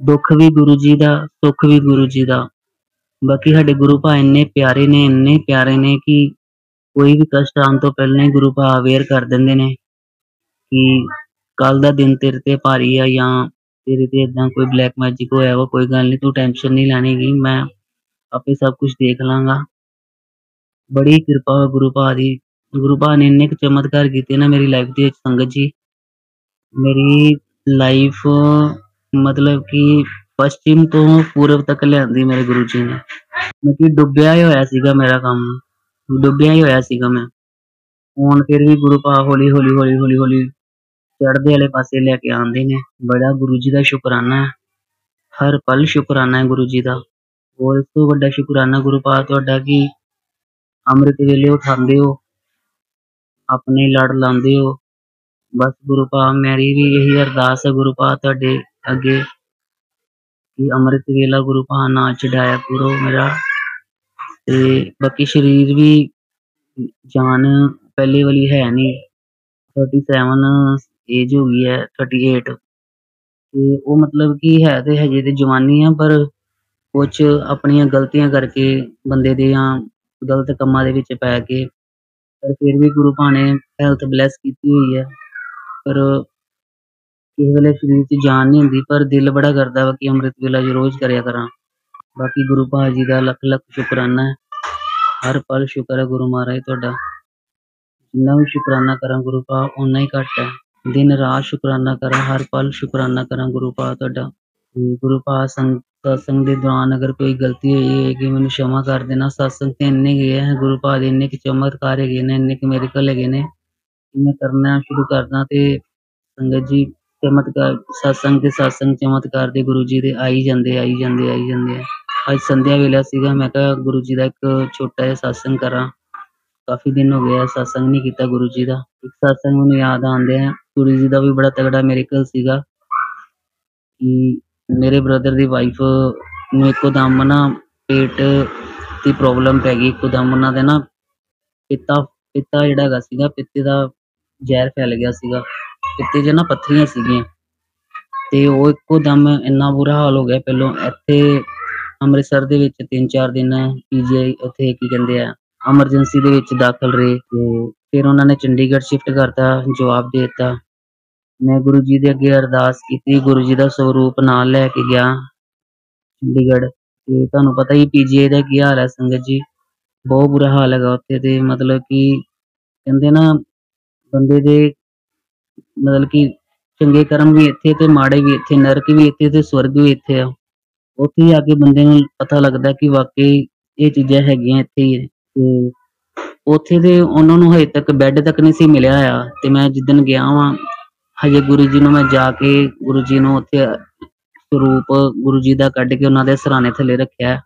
ਦੁੱਖ ਵੀ ਗੁਰੂ ਜੀ ਦਾ, ਸੁੱਖ ਵੀ ਗੁਰੂ ਜੀ ਦਾ। ਬਾਕੀ ਸਾਡੇ ਗੁਰੂ ਭਾ ਇੰਨੇ ਪਿਆਰੇ ਨੇ ਕਿ ਕੋਈ ਵੀ ਕਸ਼ਟ ਆਉਣ ਤੋਂ ਪਹਿਲਾਂ ਹੀ ਗੁਰੂ ਭਾ ਅਵੇਅਰ ਕਰ ਦਿੰਦੇ ਨੇ ਕਿ ਕੱਲ ਦਾ ਦਿਨ ਤੇਰੇ ਤੇ ਭਾਰੀ ਆ, ਜਾਂ ਤੇਰੇ ਤੇ ਏਦਾਂ ਕੋਈ ਬਲੈਕ ਮੈਜਿਕ ਹੋਇਆ ਵਾ, ਕੋਈ ਗੱਲ ਨਹੀਂ, ਤੂੰ ਟੈਨਸ਼ਨ ਨਹੀਂ ਲੈਣੀ ਗੀ, ਮੈਂ ਆਪੇ ਸਭ ਕੁਝ ਦੇਖ ਲਾਂਗਾ। ਬੜੀ ਕਿਰਪਾ ਵਾ ਗੁਰੂ ਭਾ ਦੀ। ਗੁਰੂ ਭਾ ਨੇ ਇੰਨੇ ਕੁ ਚਮਤਕਾਰ ਕੀਤੇ ਨਾ ਮੇਰੀ ਲਾਈਫ ਦੇ ਵਿੱਚ ਸੰਗਤ ਜੀ। ਮੇਰੀ ਲਾਈਫ ਮਤਲਬ ਕਿ ਪੱਛਮ ਤੋਂ ਪੂਰਬ ਤੱਕ ਲਿਆਂਦੀ ਮੇਰੇ ਗੁਰੂ ਜੀ ਨੇ। ਮਤਲਬ ਡੁੱਬਿਆ ਹੀ ਹੋਇਆ ਸੀਗਾ ਮੇਰਾ ਕੰਮ, ਡੁੱਬਿਆ ਹੀ ਹੋਇਆ ਸੀਗਾ ਮੈਂ। ਹੁਣ ਫਿਰ ਵੀ ਗੁਰੂ ਭਾ ਹੌਲੀ ਹੌਲੀ ਚੜ੍ਹਦੇ ਵਾਲੇ ਪਾਸੇ ਲੈ ਕੇ ਆਉਂਦੇ ਨੇ। ਬੜਾ ਗੁਰੂ ਜੀ ਦਾ ਸ਼ੁਕਰਾਨਾ ਹੈ, ਹਰ ਪਲ ਸ਼ੁਕਰਾਨਾ ਹੈ ਗੁਰੂ ਜੀ ਦਾ। ਹੋਰ ਇਸ ਤੋਂ ਵੱਡਾ ਸ਼ੁਕਰਾਨਾ ਗੁਰੂ ਭਾ ਤੁਹਾਡਾ ਕਿ ਅੰਮ੍ਰਿਤ ਵੇਲੇ ਉਠਾਉਂਦੇ ਹੋ, ਆਪਣੇ ਲੜ ਲਾਉਂਦੇ ਹੋ। ਬਸ ਗੁਰੂ ਭਾ ਮੇਰੀ ਵੀ ਇਹੀ ਅਰਦਾਸ ਹੈ ਗੁਰੂ ਭਾ ਤੁਹਾਡੇ ਅੱਗੇ ਕਿ ਅੰਮ੍ਰਿਤ ਵੇਲਾ ਗੁਰੂ ਭਾ ਨਾ ਛਡਾਇਆ ਕਰੋ ਮੇਰਾ। ਤੇ ਬਾਕੀ ਸਰੀਰ ਵੀ ਜਾਨ ਪਹਿਲੇ ਵਾਲੀ ਹੈ ਨਹੀਂ। 37 ਏਜ ਹੋ ਗਈ ਹੈ, 38। ਤੇ ਉਹ ਮਤਲਬ ਕਿ ਹੈ ਤੇ ਹਜੇ ਤੇ ਜਵਾਨੀ ਆ, ਪਰ ਕੁਛ ਆਪਣੀਆਂ ਗਲਤੀਆਂ ਕਰਕੇ ਬੰਦੇ ਦੇ ਜਾਂ ਗਲਤ ਕੰਮਾਂ ਦੇ ਵਿੱਚ ਪੈ ਕੇ, ਪਰ ਫਿਰ ਵੀ ਗੁਰੂ ਭਾ ਨੇ ਹੈਲਥ ਬਲੈਸ ਕੀਤੀ ਹੋਈ ਹੈ। ਪਰ ਕਿਸੇ ਵੇਲੇ ਸਰੀਰ 'ਚ ਜਾਨ ਨਹੀਂ ਹੁੰਦੀ, ਪਰ ਦਿਲ ਬੜਾ ਕਰਦਾ ਵਾ ਕਿ ਅੰਮ੍ਰਿਤ ਵੇਲਾ ਰੋਜ਼ ਕਰਿਆ ਕਰਾਂ। ਬਾਕੀ ਗੁਰੂ ਭਾ ਜੀ ਦਾ ਲੱਖ ਲੱਖ ਸ਼ੁਕਰਾਨਾ ਹੈ, ਹਰ ਪਲ ਸ਼ੁਕਰ ਹੈ ਗੁਰੂ ਮਹਾਰਾਜ ਤੁਹਾਡਾ। ਜਿੰਨਾ ਵੀ ਸ਼ੁਕਰਾਨਾ ਕਰਾਂ ਗੁਰੂ ਭਾ ਓਨਾ ਹੀ ਘੱਟ ਹੈ। ਦਿਨ ਰਾਤ ਸ਼ੁਕਰਾਨਾ ਕਰਾਂ, ਹਰ ਪਲ ਸ਼ੁਕਰਾਨਾ ਕਰਾਂ ਗੁਰੂ ਭਾ ਤੁਹਾਡਾ। ਤੇ ਗੁਰੂ ਭਾ ਸਤਸੰਗ ਦੇ ਦੌਰਾਨ ਅਗਰ ਕੋਈ ਗਲਤੀ ਹੋਈ ਹੋਏਗੀ ਮੈਨੂੰ क्षमा ਕਰ ਦੇਣਾ। ਸਤਸੰਗ ਤੇ ਇੰਨੇ ਗਏ ਹੈ ਗੁਰੂ ਭਾ ਦੇ, ਇੰਨੇ ਕੁ ਚਮਤਕਾਰ ਹੈਗੇ ਨੇ, ਇੰਨੇ ਕੁ ਮਿਰੇਕਲ ਹੈਗੇ ਨੇ ਕਿ ਮੈਂ ਕਰਨਾ ਸ਼ੁਰੂ ਕਰਦਾ ਤੇ ਸੰਗਤ ਜੀ ਚਮਤਕਾਰ ਸਤਸੰਗ ਚਮਤਕਾਰ ਦੇ ਗੁਰੂ ਜੀ ਦੇ ਆਈ ਜਾਂਦੇ ਆ। ਅੱਜ ਸੰਧਿਆ ਵੇਲਾ ਸੀਗਾ, ਮੈਂ ਕਿਹਾ ਗੁਰੂ ਜੀ ਦਾ ਇੱਕ ਛੋਟਾ ਜਿਹਾ ਸਤਸੰਗ ਕਰਾਂ। ਕਾਫੀ ਦਿਨ ਹੋ ਗਏ ਸਤਸੰਗ ਨਹੀਂ ਕੀਤਾ ਗੁਰੂ ਜੀ ਦਾ। ਇੱਕ ਸਤਸੰਗ ਮੈਨੂੰ ਯਾਦ ਆਉਂਦੇ ਆ, ਗੁਰੂ ਜੀ ਦਾ ਵੀ ਬੜਾ ਤਗੜਾ ਮਿਰੇਕਲ ਸੀਗਾ ਕਿ ਮੇਰੇ ਬ੍ਰਦਰ ਦੀ ਵਾਈਫ ਨੂੰ ਇੱਕੋ ਦਮ ਨਾ ਪੇਟ ਦੀ ਪ੍ਰੋਬਲਮ ਪੈ ਗਈ। ਇੱਕੋ ਦਮ ਉਹਨਾਂ ਦੇ ਨਾ ਪਿੱਤਾ ਜਿਹੜਾ ਹੈਗਾ ਸੀਗਾ, ਪਿੱਤੇ ਦਾ ਜ਼ਹਿਰ ਫੈਲ ਗਿਆ ਸੀਗਾ। ਪਿੱਤੇ 'ਚ ਨਾ ਪੱਥਰੀਆਂ ਸੀਗੀਆਂ ਤੇ ਉਹ ਇੱਕੋ ਦਮ ਇੰਨਾ ਬੁਰਾ ਹਾਲ ਹੋ ਗਿਆ। ਪਹਿਲੋਂ ਇੱਥੇ ਅੰਮ੍ਰਿਤਸਰ ਦੇ ਵਿੱਚ 3-4 ਦਿਨ PGI ਉੱਥੇ ਕੀ ਕਹਿੰਦੇ ਆ ਐਮਰਜੈਂਸੀ ਦੇ ਵਿੱਚ ਦਾਖਲ ਰਹੇ, ਤੇ ਫਿਰ ਉਹਨਾਂ ਨੇ ਚੰਡੀਗੜ੍ਹ ਸ਼ਿਫਟ ਕਰਤਾ, ਜਵਾਬ ਦੇ ਦਿੱਤਾ। ਮੈਂ ਗੁਰੂ ਜੀ ਦੇ ਅੱਗੇ ਅਰਦਾਸ ਕੀਤੀ, ਗੁਰੂ ਜੀ ਦਾ ਸਰੂਪ ਨਾਲ ਲੈ ਕੇ ਗਿਆ ਚੰਡੀਗੜ੍ਹ। ਤੇ ਤੁਹਾਨੂੰ ਪਤਾ ਹੀ PGI ਦਾ ਕੀ ਹਾਲ ਹੈ ਸੰਗਤ ਜੀ, ਬਹੁਤ ਬੁਰਾ ਹਾਲ ਹੈਗਾ ਉੱਥੇ। ਤੇ ਮਤਲਬ ਕਿ ਕਹਿੰਦੇ ਨਾ ਬੰਦੇ ਦੇ ਮਤਲਬ ਕਿ ਚੰਗੇ ਕਰਮ ਵੀ ਇੱਥੇ ਤੇ ਮਾੜੇ ਵੀ ਇੱਥੇ, ਨਰਕ ਵੀ ਇੱਥੇ ਤੇ ਸਵਰਗ ਵੀ ਇੱਥੇ ਆ। ਉੱਥੇ ਹੀ ਆ ਕੇ ਬੰਦੇ ਨੂੰ ਪਤਾ ਲੱਗਦਾ ਕਿ ਵਾਕਈ ਇਹ ਚੀਜ਼ਾਂ ਹੈਗੀਆਂ ਇੱਥੇ ਹੀ। ਤੇ ਉੱਥੇ ਦੇ ਉਹਨਾਂ ਨੂੰ ਹਜੇ ਤੱਕ ਬੈੱਡ ਤੱਕ ਨਹੀਂ ਸੀ ਮਿਲਿਆ ਹੋਇਆ। ਤੇ ਮੈਂ ਜਿੱਦਣ ਗਿਆ ਵਾਂ ਹਜੇ ਗੁਰੂ ਜੀ ਨੂੰ ਮੈਂ ਜਾ ਕੇ ਗੁਰੂ ਜੀ ਨੂੰ ਉੱਥੇ ਸਰੂਪ ਗੁਰੂ ਜੀ ਦਾ ਕੱਢ ਕੇ ਉਹਨਾਂ ਦੇ ਸਰਾਣੇ ਥੱਲੇ ਰੱਖਿਆ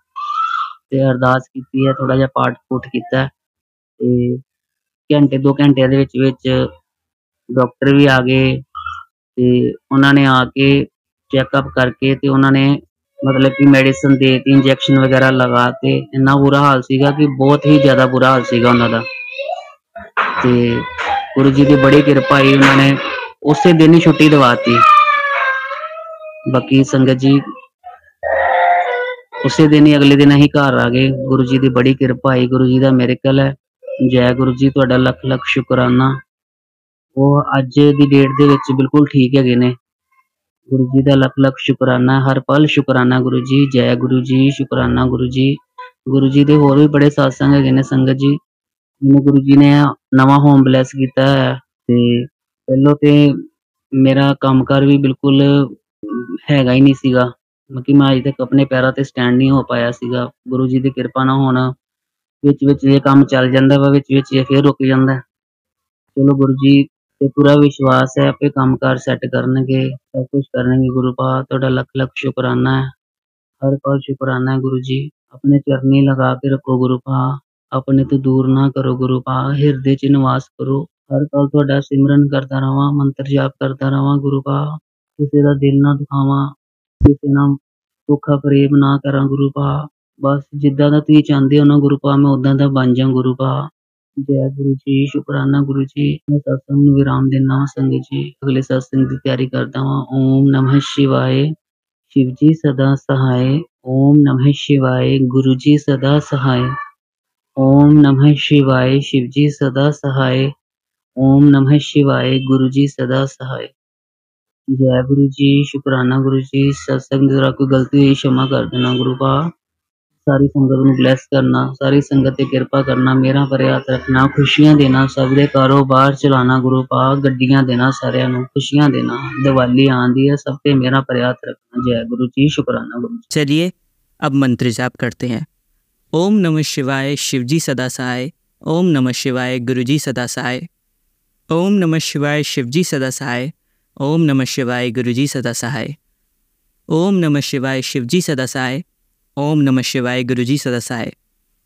ਤੇ ਅਰਦਾਸ ਕੀਤੀ ਹੈ, ਥੋੜਾ ਜਿਹਾ ਪਾਠ ਪੂਠ ਕੀਤਾ ਤੇ ਘੰਟੇ 2 ਘੰਟਿਆਂ ਦੇ ਵਿੱਚ ਡਾਕਟਰ ਵੀ ਆ ਗਏ ਤੇ ਉਹਨਾਂ ਨੇ ਆ ਕੇ ਚੈੱਕਅਪ ਕਰਕੇ ਤੇ ਉਹਨਾਂ ਨੇ ਮਤਲਬ ਕਿ ਮੈਡੀਸਨ ਦੇਤੀ, ਇੰਜੈਕਸ਼ਨ ਵਗੈਰਾ ਲਗਾ ਤੇ ਇੰਨਾ ਬੁਰਾ ਹਾਲ ਸੀਗਾ ਕਿ ਬਹੁਤ ਹੀ ਜ਼ਿਆਦਾ ਬੁਰਾ ਹਾਲ ਸੀਗਾ ਉਹਨਾਂ ਦਾ। ਤੇ ਗੁਰੂ ਜੀ ਦੀ ਬੜੀ ਕਿਰਪਾ ਹੋਈ, ਉਹਨਾਂ ਨੇ ਉਸੇ ਦਿਨ ਹੀ ਛੁੱਟੀ ਦਵਾਤੀ। ਬਾਕੀ ਸੰਗਤ ਜੀ ਉਸੇ ਦਿਨ ਹੀ ਅਗਲੇ ਦਿਨ ਅਸੀਂ ਘਰ ਆ ਗਏ। ਗੁਰੂ ਜੀ ਦੀ ਬੜੀ ਕਿਰਪਾ ਹੈ, ਗੁਰੂ ਜੀ ਦਾ ਮਿਰੇਕਲ ਹੈ। ਜੈ ਗੁਰੂ ਜੀ, ਤੁਹਾਡਾ ਲੱਖ ਲੱਖ ਸ਼ੁਕਰਾਨਾ। ਉਹ ਅੱਜ ਦੀ ਡੇਟ ਦੇ ਵਿੱਚ ਬਿਲਕੁਲ ਠੀਕ ਹੈਗੇ ਨੇ। ਗੁਰੂ ਜੀ ਦਾ ਲੱਖ ਲੱਖ ਸ਼ੁਕਰਾਨਾ, ਹਰ ਪਲ ਸ਼ੁਕਰਾਨਾ ਗੁਰੂ ਜੀ। ਜੈ ਗੁਰੂ ਜੀ, ਸ਼ੁਕਰਾਨਾ ਗੁਰੂ ਜੀ। ਗੁਰੂ ਜੀ ਦੇ ਹੋਰ ਵੀ ਬੜੇ ਸਾਤਸੰਗ ਹੈਗੇ ਨੇ ਸੰਗਤ ਜੀ। ਮੈਨੂੰ ਗੁਰੂ ਜੀ ਨੇ ਨਵਾਂ ਹੋਮ ਬਲੈਸ ਕੀਤਾ ਹੈ ਤੇ ਪਹਿਲੋਂ ਤੇ ਮੇਰਾ ਕੰਮਕਾਰ ਵੀ ਬਿਲਕੁਲ ਹੈਗਾ ਹੀ ਨਹੀਂ ਸੀਗਾ, ਕਿ ਮੈਂ ਅਜੇ ਤੱਕ ਆਪਣੇ ਪੈਰਾਂ ਤੇ ਸਟੈਂਡ ਨਹੀਂ ਹੋ ਪਾਇਆ ਸੀਗਾ। ਗੁਰੂ ਜੀ ਦੀ ਕਿਰਪਾ ਨਾਲ ਹੁਣ ਵਿੱਚ ਇਹ ਕੰਮ ਚੱਲ ਜਾਂਦਾ ਵਾ, ਵਿੱਚ ਇਹ ਫੇਰ ਰੁਕ ਜਾਂਦਾ। ਚਲੋ ਗੁਰੂ ਜੀ ਤੇ ਪੂਰਾ ਵਿਸ਼ਵਾਸ ਹੈ, ਆਪੇ ਕੰਮਕਾਰ ਸੈੱਟ ਕਰਨਗੇ, ਸਭ ਕੁਝ ਕਰਨਗੇ। ਗੁਰੂ ਪਾ ਤੁਹਾਡਾ ਲੱਖ ਲੱਖ ਸ਼ੁਕਰਾਨਾ ਹੈ, ਹਰ ਪਲ ਸ਼ੁਕਰਾਨਾ ਹੈ ਗੁਰੂ ਜੀ। ਆਪਣੇ ਚਰਨੀ ਲਗਾ ਕੇ ਰੱਖੋ ਗੁਰੂ ਪਾ, ਆਪਣੇ ਤੋਂ ਦੂਰ ਨਾ ਕਰੋ ਗੁਰੂ ਪਾ, ਹਿਰਦੇ 'ਚ ਨਿਵਾਸ ਕਰੋ। ਹਰ ਪਲ ਤੁਹਾਡਾ ਸਿਮਰਨ ਕਰਦਾ ਰਵਾਂ, ਮੰਤਰ ਜਾਪ ਕਰਦਾ ਰਵਾਂ ਗੁਰੂ ਪਾ। ਕਿਸੇ ਦਾ ਦਿਲ ਨਾ ਦੁਖਾਵਾਂ, ਕਿਸੇ ਨਾਲ ਧੋਖਾ ਫਰੇਬ ਨਾ ਕਰਾਂ ਗੁਰੂ ਪਾ। ਬਸ ਜਿੱਦਾਂ ਦਾ ਤੁਸੀਂ ਚਾਹੁੰਦੇ ਹੋ ਨਾ ਗੁਰੂ ਪਾ, ਮੈਂ ਉਦਾਂ ਦਾ ਬਣ ਜਾ ਗੁਰੂ ਪਾ। ਜੈ ਗੁਰੂ ਜੀ, ਸ਼ੁਕਰਾਨਾ ਗੁਰੂ ਜੀ। ਮੈਂ ਸਤਸੰਗ ਨੂੰ ਵਿਰਾਮ ਦਿੰਦਾ ਹਾਂ ਸੰਗਤ ਜੀ, ਅਗਲੇ ਸਤਸੰਗ ਦੀ ਤਿਆਰੀ ਕਰਦਾ ਹਾਂ। ਓਮ ਨਮः शिवाय, शिव जी सदा सहाय। ओम नमः शिवाय, गुरु जी सदा सहाय। ओम नमः शिवाय, शिव जी सदा सहाय। ओम नमः शिवाय, गुरु जी सदा सहाय। जय गुरु जी, शुकराना गुरु जी। सत्संग जरा कोई गलती हुई क्षमा कर देना गुरु पा। सारी संगत ਨੂੰ ਬਲੈਸ ਕਰਨਾ, ਸਾਰੀ ਸੰਗਤ ਤੇ ਕਿਰਪਾ ਕਰਨਾ, ਮੇਰਾ ਭਰੇ ਹੱਥ ਰੱਖਣਾ, ਖੁਸ਼ੀਆਂ ਦੇਣਾ, ਸਭ ਦੇ ਕਾਰੋਬਾਰ ਚਲਾਣਾ ਗੁਰੂ ਪਾ, ਗੱਡੀਆਂ ਦੇਣਾ, ਸਾਰਿਆਂ ਨੂੰ ਖੁਸ਼ੀਆਂ ਦੇਣਾ। ਦੀਵਾਲੀ ਆਂਦੀ है, सब पे मेरा भरे हाथ रखना। जय गुरु जी, शुकराना गुरु जी। चलिए अब मंत्र जाप करते हैं। ओम नमः शिवाय, शिवजी सदा सहाय। ओम नमः शिवाय, गुरुजी सदा सहाय। ओम नमः शिवाय, शिवजी सदा सहाय। ओम नमः शिवाय, गुरुजी सदा सहाय। ओम नमः शिवाय, शिवजी सदा सहाय। ओम नमः शिवाय, गुरुजी सदा सहाय।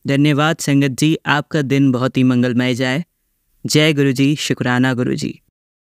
धन्यवाद संगत जी, आपका दिन बहुत ही मंगलमय जाए। जय गुरु जी, शुकराना गुरु जी।